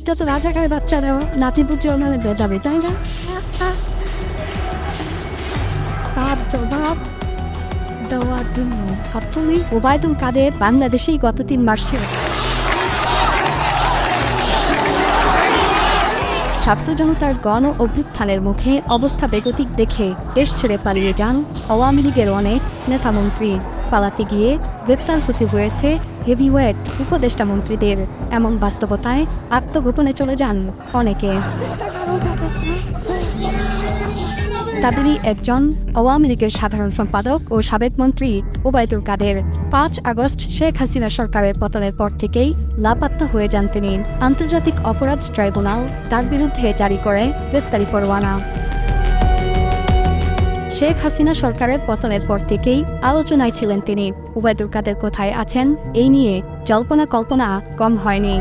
যত রাজাকারের বাচ্চারাও নাতিপুতি ওনারে বেদাবে, তাই না? তার জবাব দেওয়ার জন্য আপনি ওবায়দুল কাদের বাংলাদেশেই গত 3 মাস ছিল। ছাত্র জনতার গণ অভ্যুত্থানের মুখে অবস্থা বেগতিক দেখে দেশ ছেড়ে পালিয়ে যান আওয়ামী লীগের অনেক নেতামন্ত্রী। পালাতে গিয়ে গ্রেপ্তার হতে হয়েছে হেভিওয়েট উপদেষ্টা মন্ত্রীদের। এমন বাস্তবতায় আত্মগোপনে চলে যান অনেকে। তাদেরই একজন আওয়ামী লীগের সাধারণ সম্পাদক ও সাবেক মন্ত্রী ওবায়দুল কাদের। 5 আগস্ট শেখ হাসিনা সরকারের পতনের পর থেকেই লাপাত্তা হয়ে যান তিনি। আন্তর্জাতিক অপরাধ ট্রাইব্যুনাল তার বিরুদ্ধে জারি করে গ্রেপ্তারি পরোয়ানা। শেখ হাসিনা সরকারের পতনের পর থেকেই আলোচনায় ছিলেন তিনি। ওবায়দুল কাদের কোথায় আছেন এই নিয়ে জল্পনা কল্পনা কম হয়নি।